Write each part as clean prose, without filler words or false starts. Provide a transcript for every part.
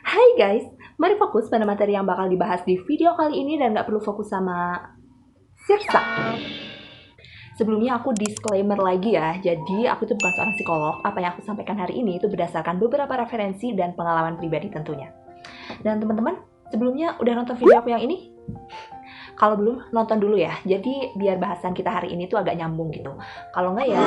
Hai guys, mari fokus pada materi yang bakal dibahas di video kali ini dan nggak perlu fokus sama sirsa. Sebelumnya aku disclaimer lagi ya, jadi aku itu bukan seorang psikolog. Apa yang aku sampaikan hari ini itu berdasarkan beberapa referensi dan pengalaman pribadi tentunya. Dan teman-teman, sebelumnya udah nonton video aku yang ini? Kalau belum, nonton dulu ya. Jadi biar bahasan kita hari ini tuh agak nyambung gitu. Kalau nggak ya...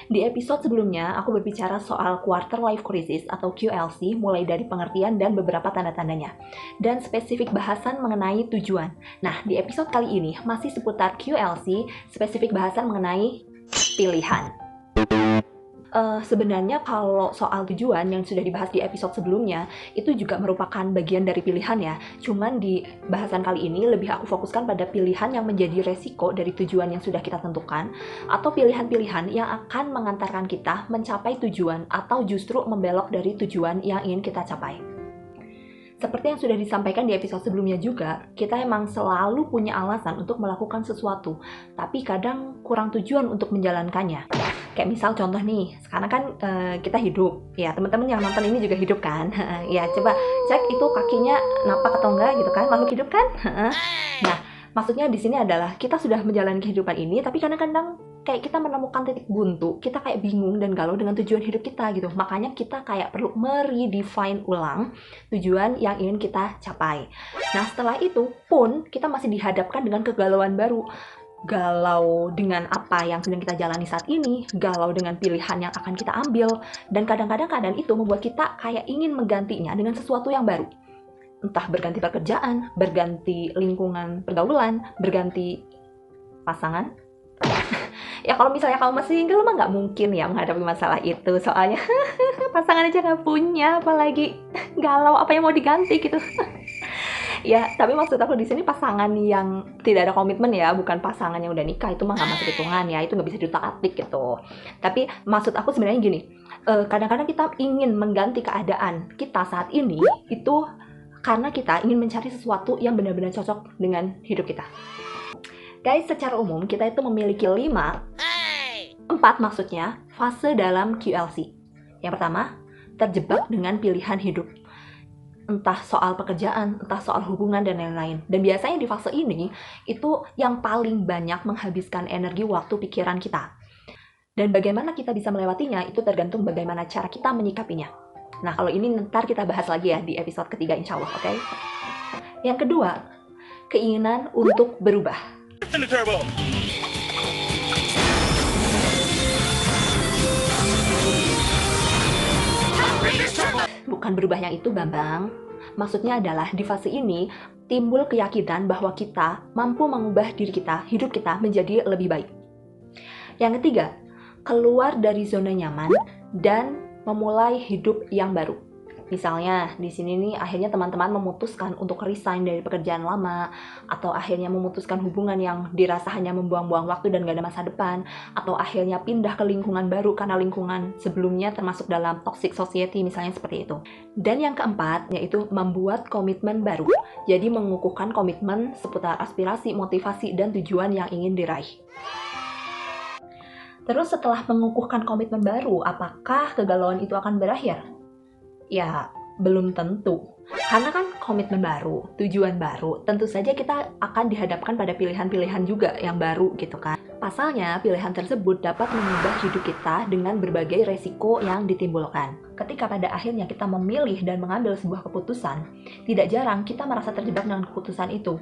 Di episode sebelumnya, aku berbicara soal quarter life crisis atau QLC, mulai dari pengertian dan beberapa tanda-tandanya, dan spesifik bahasan mengenai tujuan. Nah, di episode kali ini masih seputar QLC, spesifik bahasan mengenai pilihan. Sebenarnya kalau soal tujuan yang sudah dibahas di episode sebelumnya, itu juga merupakan bagian dari pilihan ya. Cuman di bahasan kali ini lebih aku fokuskan pada pilihan yang menjadi resiko dari tujuan yang sudah kita tentukan, atau pilihan-pilihan yang akan mengantarkan kita mencapai tujuan atau justru membelok dari tujuan yang ingin kita capai. Seperti yang sudah disampaikan di episode sebelumnya juga, kita emang selalu punya alasan untuk melakukan sesuatu, tapi kadang kurang tujuan untuk menjalankannya. Kayak misal contoh nih, sekarang kan kita hidup, ya teman-teman yang nonton ini juga hidup kan? Ya coba cek itu kakinya napak atau enggak gitu kan, makhluk hidup kan? Nah, maksudnya di sini adalah kita sudah menjalani kehidupan ini, tapi kadang-kadang kayak kita menemukan titik buntu, kita kayak bingung dan galau dengan tujuan hidup kita gitu. Makanya kita kayak perlu meredefine ulang tujuan yang ingin kita capai. Nah, setelah itu pun kita masih dihadapkan dengan kegalauan baru. Galau dengan apa yang sedang kita jalani saat ini, galau dengan pilihan yang akan kita ambil, dan kadang-kadang keadaan itu membuat kita kayak ingin menggantinya dengan sesuatu yang baru. Entah berganti pekerjaan, berganti lingkungan pergaulan, berganti pasangan. Ya kalau misalnya kamu masih single mah nggak mungkin ya menghadapi masalah itu, soalnya pasangan aja nggak punya, apalagi galau apa yang mau diganti gitu. Ya, tapi maksud aku di sini pasangan yang tidak ada komitmen ya, bukan pasangan yang udah nikah, itu mah nggak masuk hitungan ya, itu nggak bisa diutak-atik gitu. Tapi maksud aku sebenarnya gini, kadang-kadang kita ingin mengganti keadaan kita saat ini itu karena kita ingin mencari sesuatu yang benar-benar cocok dengan hidup kita. Guys, secara umum kita itu memiliki 4 maksudnya fase dalam QLC. Yang pertama, terjebak dengan pilihan hidup. Entah soal pekerjaan, entah soal hubungan, dan lain-lain. Dan biasanya di fase ini, itu yang paling banyak menghabiskan energi, waktu, pikiran kita. Dan bagaimana kita bisa melewatinya, itu tergantung bagaimana cara kita menyikapinya. Nah, kalau ini ntar kita bahas lagi ya di episode ketiga insya Allah, oke? Yang kedua, keinginan untuk berubah. Bukan berubah yang itu, Bambang. Maksudnya adalah di fase ini timbul keyakinan bahwa kita mampu mengubah diri kita, hidup kita menjadi lebih baik. Yang ketiga, keluar dari zona nyaman dan memulai hidup yang baru. Misalnya di sini nih akhirnya teman-teman memutuskan untuk resign dari pekerjaan lama, atau akhirnya memutuskan hubungan yang dirasa hanya membuang-buang waktu dan gak ada masa depan, atau akhirnya pindah ke lingkungan baru karena lingkungan sebelumnya termasuk dalam toxic society misalnya seperti itu. Dan yang keempat yaitu membuat komitmen baru. Jadi mengukuhkan komitmen seputar aspirasi, motivasi, dan tujuan yang ingin diraih. Terus setelah mengukuhkan komitmen baru, apakah kegalauan itu akan berakhir? Ya, belum tentu. Karena kan komitmen baru, tujuan baru, tentu saja kita akan dihadapkan pada pilihan-pilihan juga yang baru gitu kan. Pasalnya, pilihan tersebut dapat mengubah hidup kita dengan berbagai resiko yang ditimbulkan. Ketika pada akhirnya kita memilih dan mengambil sebuah keputusan, tidak jarang kita merasa terjebak dengan keputusan itu.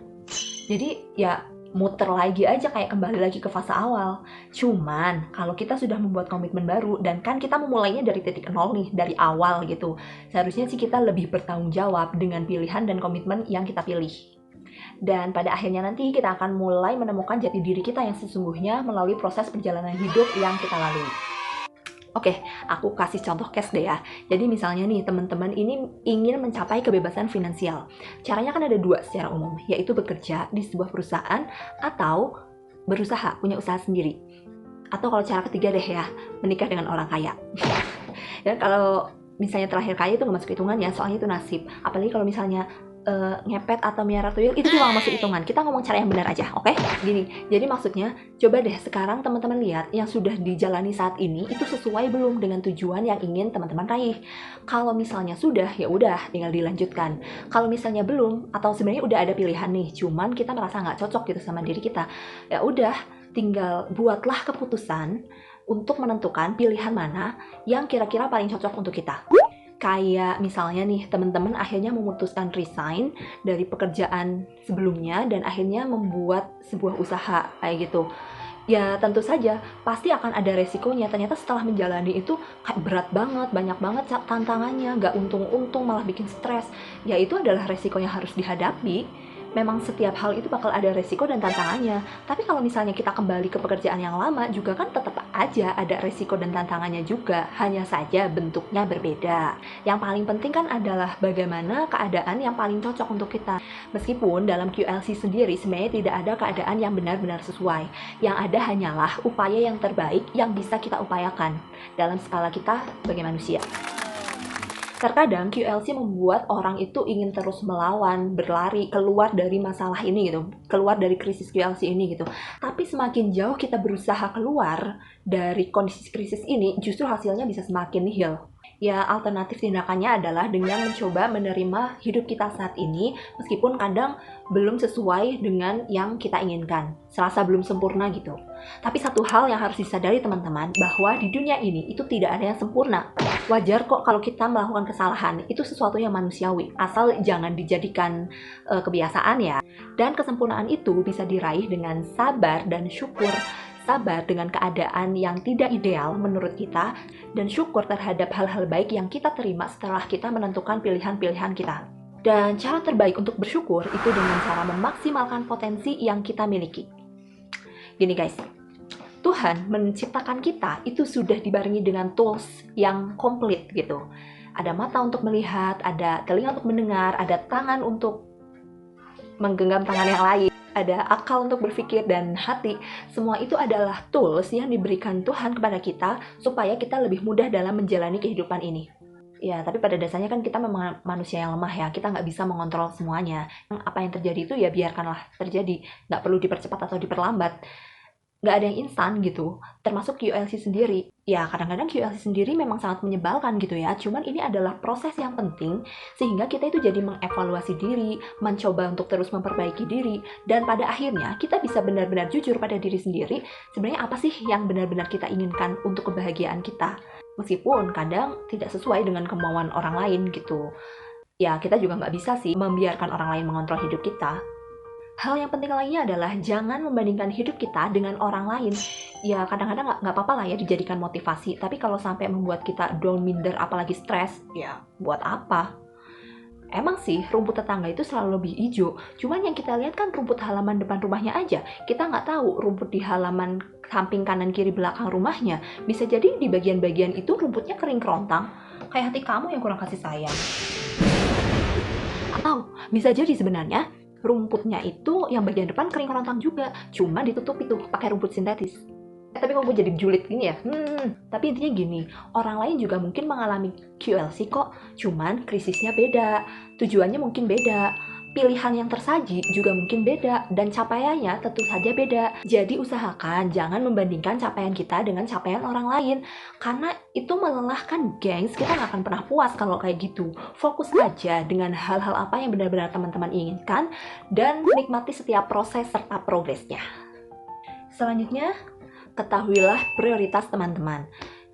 Jadi ya muter lagi aja, kayak kembali lagi ke fase awal. Cuman kalau kita sudah membuat komitmen baru dan kan kita memulainya dari titik nol nih, dari awal gitu, seharusnya sih kita lebih bertanggung jawab dengan pilihan dan komitmen yang kita pilih. Dan pada akhirnya nanti kita akan mulai menemukan jati diri kita yang sesungguhnya melalui proses perjalanan hidup yang kita lalui. Oke, aku kasih contoh case deh ya. Jadi misalnya nih, teman-teman ini ingin mencapai kebebasan finansial. Caranya kan ada 2 secara umum, yaitu bekerja di sebuah perusahaan atau berusaha, punya usaha sendiri. Atau kalau cara ketiga deh ya, menikah dengan orang kaya. Dan kalau misalnya terakhir kaya itu nggak masuk hitungan ya, soalnya itu nasib. Apalagi kalau misalnya ngepet atau miara tuyul itu juga masuk hitungan. Kita ngomong cara yang benar aja, oke? Gini, jadi maksudnya coba deh sekarang teman-teman lihat yang sudah dijalani saat ini itu sesuai belum dengan tujuan yang ingin teman-teman raih. Kalau misalnya sudah, ya udah tinggal dilanjutkan. Kalau misalnya belum atau sebenarnya udah ada pilihan nih, cuman kita merasa nggak cocok gitu sama diri kita, ya udah tinggal buatlah keputusan untuk menentukan pilihan mana yang kira-kira paling cocok untuk kita. Kayak misalnya nih, teman-teman akhirnya memutuskan resign dari pekerjaan sebelumnya dan akhirnya membuat sebuah usaha kayak gitu. Ya tentu saja pasti akan ada resikonya. Ternyata setelah menjalani itu kayak berat banget, banyak banget tantangannya, gak untung-untung malah bikin stres. Ya itu adalah resiko yang harus dihadapi. Memang setiap hal itu bakal ada resiko dan tantangannya. Tapi kalau misalnya kita kembali ke pekerjaan yang lama juga kan tetap aja ada resiko dan tantangannya juga. Hanya saja bentuknya berbeda. Yang paling penting kan adalah bagaimana keadaan yang paling cocok untuk kita. Meskipun dalam QLC sendiri sebenarnya tidak ada keadaan yang benar-benar sesuai. Yang ada hanyalah upaya yang terbaik yang bisa kita upayakan dalam skala kita sebagai manusia. Terkadang QLC membuat orang itu ingin terus melawan, berlari, keluar dari masalah ini gitu, keluar dari krisis QLC ini gitu. Tapi semakin jauh kita berusaha keluar dari kondisi krisis ini, justru hasilnya bisa semakin nihil. Ya, alternatif tindakannya adalah dengan mencoba menerima hidup kita saat ini, meskipun kadang belum sesuai dengan yang kita inginkan, serasa belum sempurna gitu. Tapi satu hal yang harus disadari teman-teman, bahwa di dunia ini itu tidak ada yang sempurna. Wajar kok kalau kita melakukan kesalahan, itu sesuatu yang manusiawi, asal jangan dijadikan kebiasaan ya. Dan kesempurnaan itu bisa diraih dengan sabar dan syukur. Sabar dengan keadaan yang tidak ideal menurut kita, dan syukur terhadap hal-hal baik yang kita terima setelah kita menentukan pilihan-pilihan kita. Dan cara terbaik untuk bersyukur itu dengan cara memaksimalkan potensi yang kita miliki. Gini guys, Tuhan menciptakan kita itu sudah dibarengi dengan tools yang komplit gitu. Ada mata untuk melihat, ada telinga untuk mendengar, ada tangan untuk menggenggam tangan yang lain, ada akal untuk berpikir, dan hati. Semua itu adalah tools yang diberikan Tuhan kepada kita supaya kita lebih mudah dalam menjalani kehidupan ini. Ya, tapi pada dasarnya kan kita memang manusia yang lemah ya, kita nggak bisa mengontrol semuanya. Apa yang terjadi itu ya biarkanlah terjadi, nggak perlu dipercepat atau diperlambat. Nggak ada yang instan gitu, termasuk QLC sendiri. Ya, kadang-kadang QLC sendiri memang sangat menyebalkan gitu ya, cuman ini adalah proses yang penting, sehingga kita itu jadi mengevaluasi diri, mencoba untuk terus memperbaiki diri, dan pada akhirnya kita bisa benar-benar jujur pada diri sendiri, sebenarnya apa sih yang benar-benar kita inginkan untuk kebahagiaan kita. Meskipun kadang tidak sesuai dengan kemauan orang lain gitu. Ya, kita juga nggak bisa sih membiarkan orang lain mengontrol hidup kita. Hal yang penting lainnya adalah jangan membandingkan hidup kita dengan orang lain. Ya kadang-kadang nggak apa-apa lah ya dijadikan motivasi, tapi kalau sampai membuat kita down, minder, apalagi stres, ya buat apa? Emang sih rumput tetangga itu selalu lebih hijau, cuman yang kita lihat kan rumput halaman depan rumahnya aja. Kita nggak tahu rumput di halaman samping kanan kiri belakang rumahnya. Bisa jadi di bagian-bagian itu rumputnya kering kerontang, kayak hati kamu yang kurang kasih sayang. Atau bisa jadi sebenarnya rumputnya itu yang bagian depan kering kerontang juga, cuma ditutup itu pakai rumput sintetis. Tapi kok gue jadi julid gini ya? Tapi intinya gini, orang lain juga mungkin mengalami QLC kok, cuman krisisnya beda, tujuannya mungkin beda, pilihan yang tersaji juga mungkin beda, dan capaiannya tentu saja beda. Jadi usahakan jangan membandingkan capaian kita dengan capaian orang lain, karena itu melelahkan gengs, kita nggak akan pernah puas kalau kayak gitu. Fokus aja dengan hal-hal apa yang benar-benar teman-teman inginkan, dan nikmati setiap proses serta progresnya. Selanjutnya, ketahuilah prioritas teman-teman.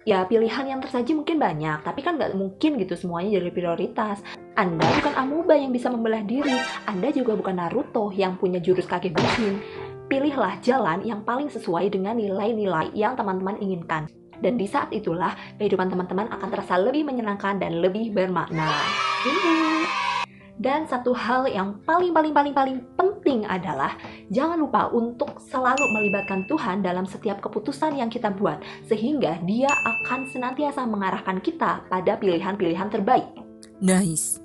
Ya pilihan yang tersaji mungkin banyak, tapi kan nggak mungkin gitu semuanya jadi prioritas. Anda bukan amoeba yang bisa membelah diri, Anda juga bukan Naruto yang punya jurus kage bunshin. Pilihlah jalan yang paling sesuai dengan nilai-nilai yang teman-teman inginkan. Dan di saat itulah kehidupan teman-teman akan terasa lebih menyenangkan dan lebih bermakna. Dan satu hal yang paling penting adalah jangan lupa untuk selalu melibatkan Tuhan dalam setiap keputusan yang kita buat, sehingga Dia akan senantiasa mengarahkan kita pada pilihan-pilihan terbaik. Nice.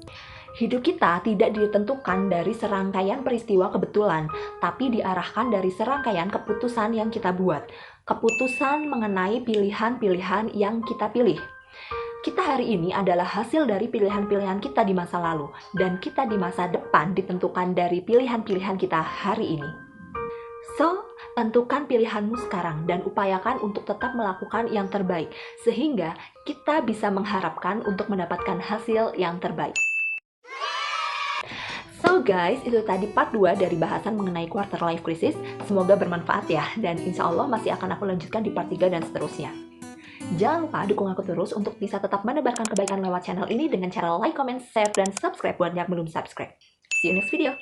Hidup kita tidak ditentukan dari serangkaian peristiwa kebetulan, tapi diarahkan dari serangkaian keputusan yang kita buat. Keputusan mengenai pilihan-pilihan yang kita pilih. Kita hari ini adalah hasil dari pilihan-pilihan kita di masa lalu, dan kita di masa depan ditentukan dari pilihan-pilihan kita hari ini. So, tentukan pilihanmu sekarang dan upayakan untuk tetap melakukan yang terbaik, sehingga kita bisa mengharapkan untuk mendapatkan hasil yang terbaik. So guys, itu tadi part 2 dari bahasan mengenai quarter life crisis. Semoga bermanfaat ya, dan insya Allah masih akan aku lanjutkan di part 3 dan seterusnya. Jangan lupa dukung aku terus untuk bisa tetap menebarkan kebaikan lewat channel ini dengan cara like, comment, share, dan subscribe buat yang belum subscribe. See you next video!